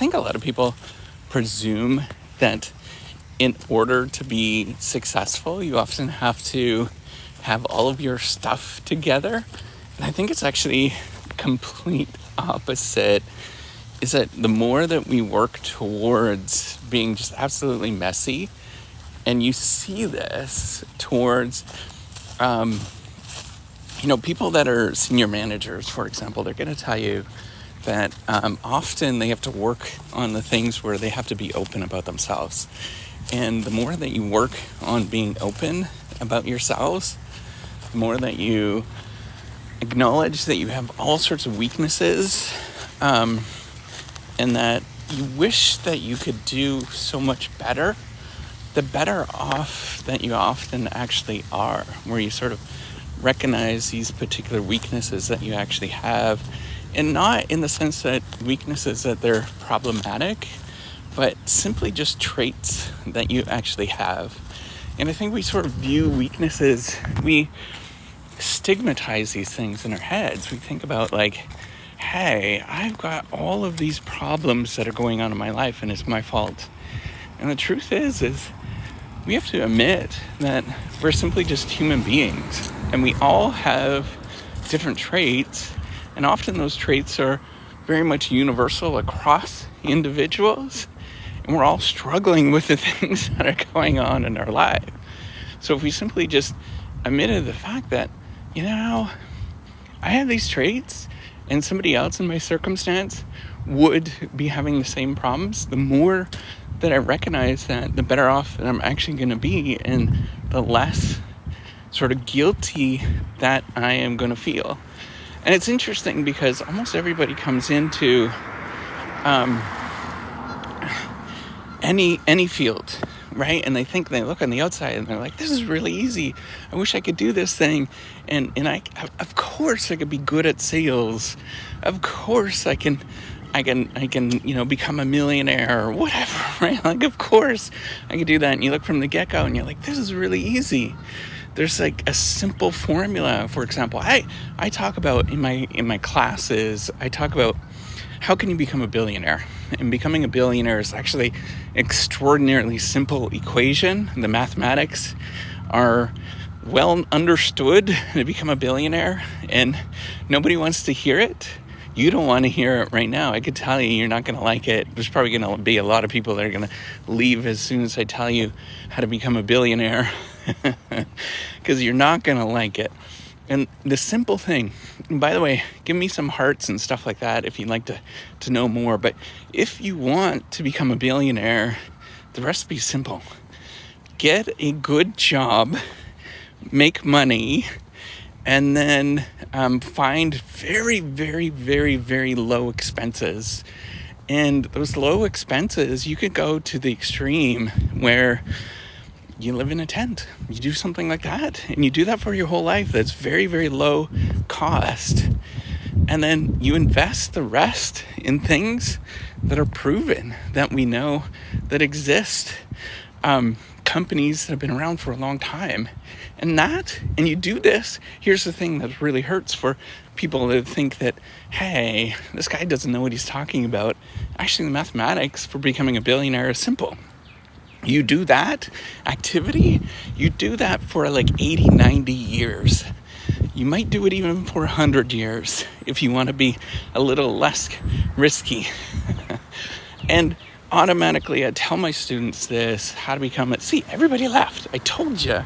think a lot of people presume that in order to be successful, you often have to have all of your stuff together. And I think it's actually complete opposite, is that the more that we work towards being just absolutely messy, and you see this towards, people that are senior managers, for example, they're going to tell you that often they have to work on the things where they have to be open about themselves. And the more that you work on being open about yourselves, the more that you acknowledge that you have all sorts of weaknesses, and that you wish that you could do so much better, the better off that you often actually are, where you sort of recognize these particular weaknesses that you actually have, and not in the sense that weaknesses that they're problematic, but simply just traits that you actually have. And I think we sort of view weaknesses, we stigmatize these things in our heads. We think about like, hey, I've got all of these problems that are going on in my life and it's my fault. And the truth is we have to admit that we're simply just human beings, and we all have different traits, and often those traits are very much universal across individuals, and we're all struggling with the things that are going on in our life. So if we simply just admitted the fact that, I have these traits and somebody else in my circumstance would be having the same problems, the more that I recognize that, the better off that I'm actually going to be, and the less sort of guilty that I am going to feel. And it's interesting because almost everybody comes into any field, right? And they look on the outside and they're like, this is really easy. I wish I could do this thing. And I, of course I could be good at sales. Of course I can, become a millionaire or whatever, right? Like, of course I could do that. And you look from the get-go and you're like, this is really easy. There's like a simple formula. For example, I talk about in my classes, I talk about how can you become a billionaire? And becoming a billionaire is actually extraordinarily simple equation. The mathematics are well understood to become a billionaire, and nobody wants to hear it. You don't want to hear it right now. I could tell you're not going to like it. There's probably going to be a lot of people that are going to leave as soon as I tell you how to become a billionaire, because you're not going to like it. And the simple thing, and by the way, give me some hearts and stuff like that if you'd like to know more. But if you want to become a billionaire, the recipe is simple. Get a good job, make money, and then find very, very, very, very low expenses. And those low expenses, you could go to the extreme where you live in a tent. You do something like that, and you do that for your whole life. That's very, very low cost. And then you invest the rest in things that are proven, that we know that exist. Companies that have been around for a long time. And you do this, here's the thing that really hurts for people that think that, hey, this guy doesn't know what he's talking about. Actually, the mathematics for becoming a billionaire is simple. You do that activity, you do that for like 80, 90 years. You might do it even for 100 years if you want to be a little less risky. And automatically, I tell my students this, how to become it. See, everybody left. I told you.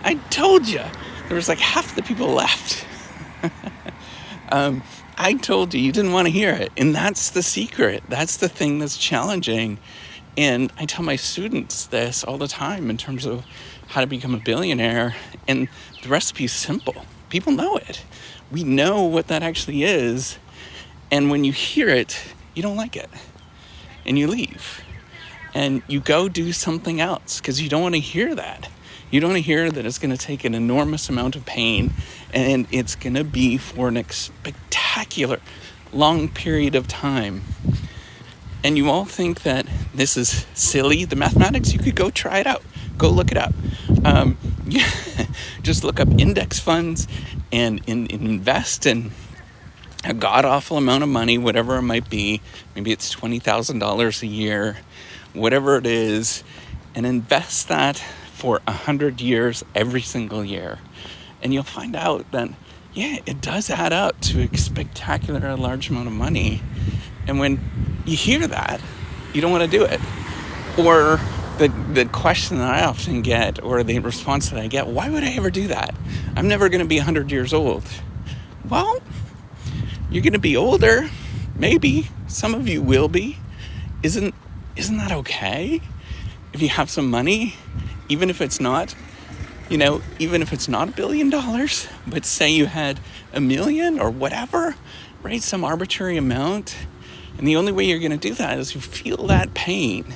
There was like half the people left. I told you didn't want to hear it. And that's the secret. That's the thing that's challenging. And I tell my students this all the time in terms of how to become a billionaire. And the recipe is simple. People know it. We know what that actually is. And when you hear it, you don't like it. And you leave. And you go do something else because you don't want to hear that. You don't want to hear that it's going to take an enormous amount of pain and it's going to be for an spectacular long period of time. And you all think that this is silly. The mathematics, you could go try it out. Go look it up. Just look up index funds and invest in a god-awful amount of money, whatever it might be. Maybe it's $20,000 a year, whatever it is, and invest that for 100 years every single year. And you'll find out that, yeah, it does add up to a spectacular large amount of money. And when you hear that, you don't want to do it. Or the question that I often get, or the response that I get, why would I ever do that? I'm never going to be 100 years old. Well, you're going to be older. Maybe. Some of you will be. Isn't that okay? If you have some money, even if it's not, even if it's not $1 billion, but say you had $1 million or whatever, right? Some arbitrary amount. And the only way you're going to do that is you feel that pain.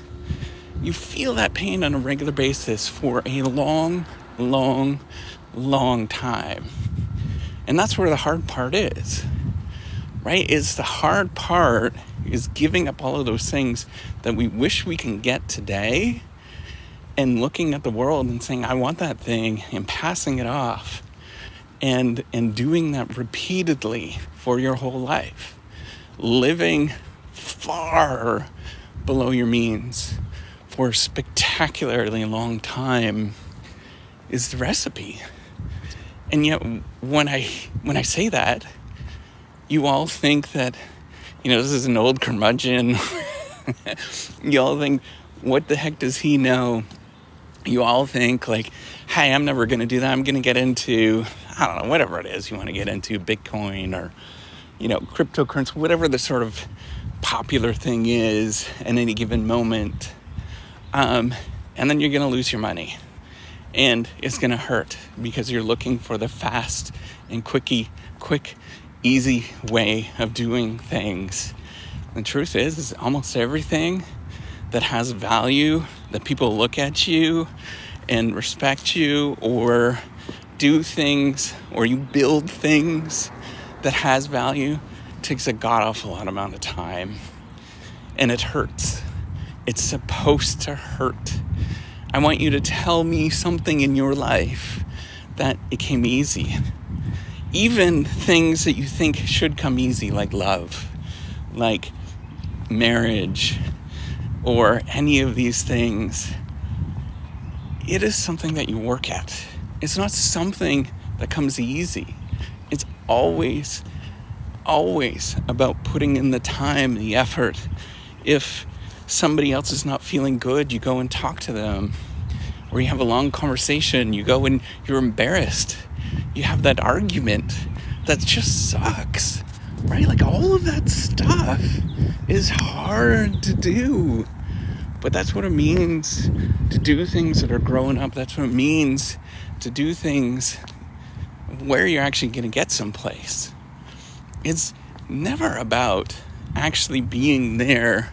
You feel that pain on a regular basis for a long, long, long time. And that's where the hard part is, right? The hard part is giving up all of those things that we wish we can get today and looking at the world and saying, I want that thing, and passing it off and doing that repeatedly for your whole life. Living far below your means for a spectacularly long time is the recipe. And yet when I say that, you all think that, this is an old curmudgeon. You all think, what the heck does he know? You all think like, hey, I'm never going to do that. I'm going to get into, I don't know, whatever it is you want to get into, Bitcoin or, cryptocurrency, whatever the sort of popular thing is at any given moment. And then you're going to lose your money. And it's going to hurt because you're looking for the fast and quick, easy way of doing things. The truth is almost everything that has value, that people look at you and respect you, or do things, or you build things that has value, takes a god-awful amount of time. And it hurts. It's supposed to hurt. I want you to tell me something in your life that it came easy. Even things that you think should come easy, like love, like marriage, or any of these things, it is something that you work at. It's not something that comes easy. It's always about putting in the time, the effort. If somebody else is not feeling good, you go and talk to them. Or you have a long conversation, you go and you're embarrassed. You have that argument that just sucks, right? Like all of that stuff is hard to do. But that's what it means to do things that are growing up. That's what it means to do things where you're actually going to get someplace. It's never about actually being there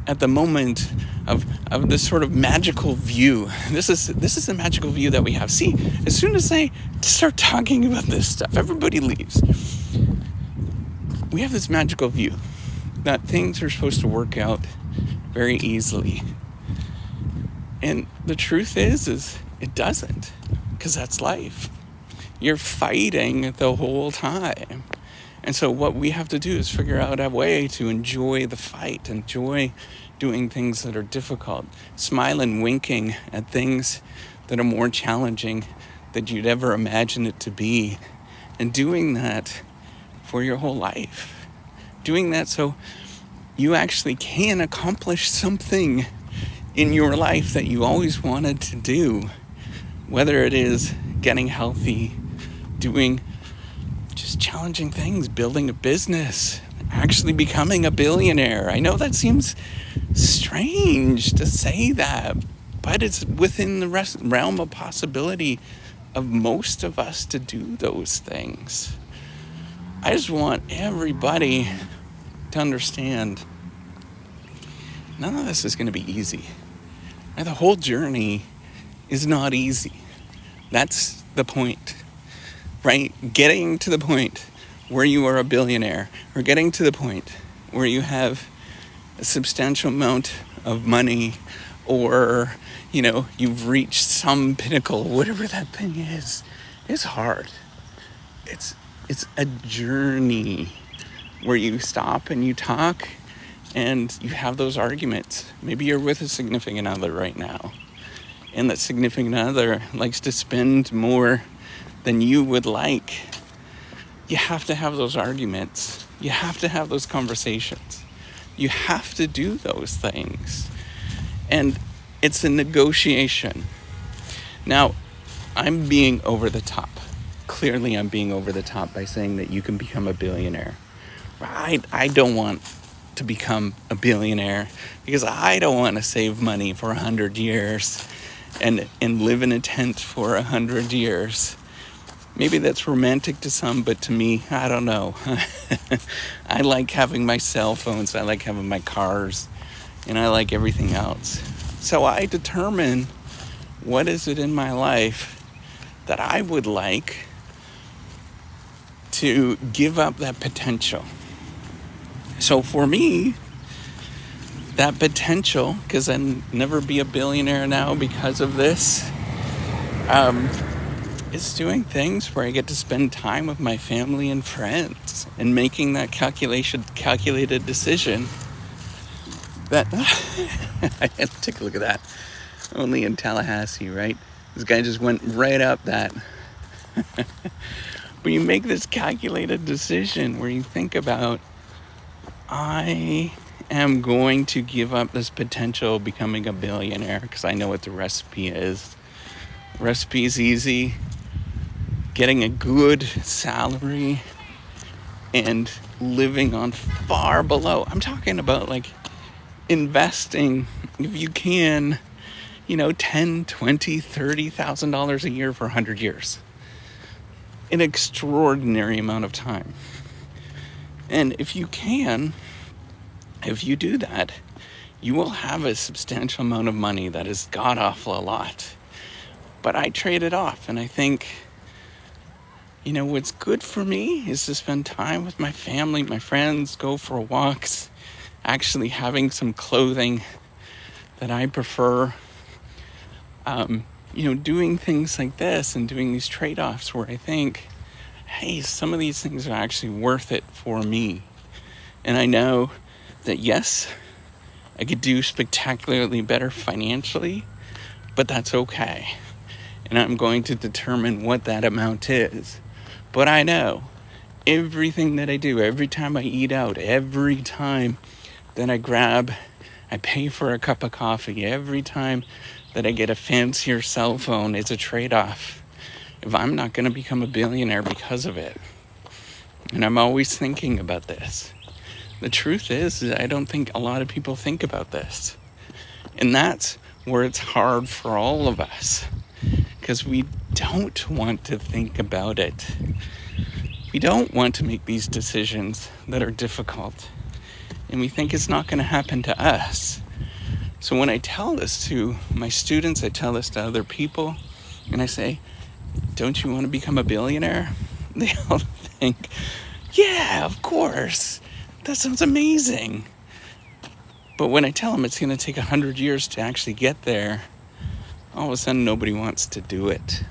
at the moment of this sort of magical view. This is the magical view that we have. See, as soon as I start talking about this stuff, everybody leaves. We have this magical view that things are supposed to work out very easily. And the truth is it doesn't, because that's life. You're fighting the whole time. And so what we have to do is figure out a way to enjoy the fight, enjoy doing things that are difficult, smile and winking at things that are more challenging than you'd ever imagine it to be, and doing that for your whole life. Doing that so you actually can accomplish something in your life that you always wanted to do, whether it is getting healthy, doing just challenging things, building a business, actually becoming a billionaire. I know that seems strange to say that, but it's within the realm of possibility of most of us to do those things. I just want everybody to understand none of this is going to be easy. The whole journey is not easy. That's the point, right? Getting to the point where you are a billionaire, or getting to the point where you have a substantial amount of money, or, you've reached some pinnacle, whatever that thing is hard. It's It's a journey where you stop and you talk and you have those arguments. Maybe you're with a significant other right now, and that significant other likes to spend more than you would like. You have to have those arguments. You have to have those conversations. You have to do those things. And it's a negotiation. Now, I'm being over the top. Clearly, I'm being over the top by saying that you can become a billionaire. I don't want to become a billionaire because I don't want to save money for 100 years and live in a tent for 100 years. Maybe that's romantic to some, but to me, I don't know. I like having my cell phones, I like having my cars, and I like everything else. So I determine what is it in my life that I would like to give up that potential. So for me, that potential, because I'll never be a billionaire now because of this, is doing things where I get to spend time with my family and friends and making that calculated decision that I had to take a look at that. Only in Tallahassee, right? This guy just went right up that. When you make this calculated decision where you think about, I am going to give up this potential of becoming a billionaire because I know what the recipe is. The recipe is easy. Getting a good salary and living on far below. I'm talking about like investing, if you can, $10, $20, $30,000 a year for 100 years. An extraordinary amount of time. And if you do that, you will have a substantial amount of money that is god-awful a lot. But I trade it off, and I think, what's good for me is to spend time with my family, my friends, go for walks, actually having some clothing that I prefer, doing things like this and doing these trade-offs where I think, hey, some of these things are actually worth it for me. And I know that, yes, I could do spectacularly better financially, but that's okay. And I'm going to determine what that amount is. But I know everything that I do, every time I eat out, every time that I pay for a cup of coffee, every time that I get a fancier cell phone, it's a trade-off. If I'm not going to become a billionaire because of it. And I'm always thinking about this. The truth is I don't think a lot of people think about this. And that's where it's hard for all of us. Because we don't want to think about it. We don't want to make these decisions that are difficult. And we think it's not going to happen to us. So when I tell this to my students, I tell this to other people, and I say, don't you want to become a billionaire? They all think, yeah, of course. That sounds amazing. But when I tell them it's going to take 100 years to actually get there, all of a sudden nobody wants to do it.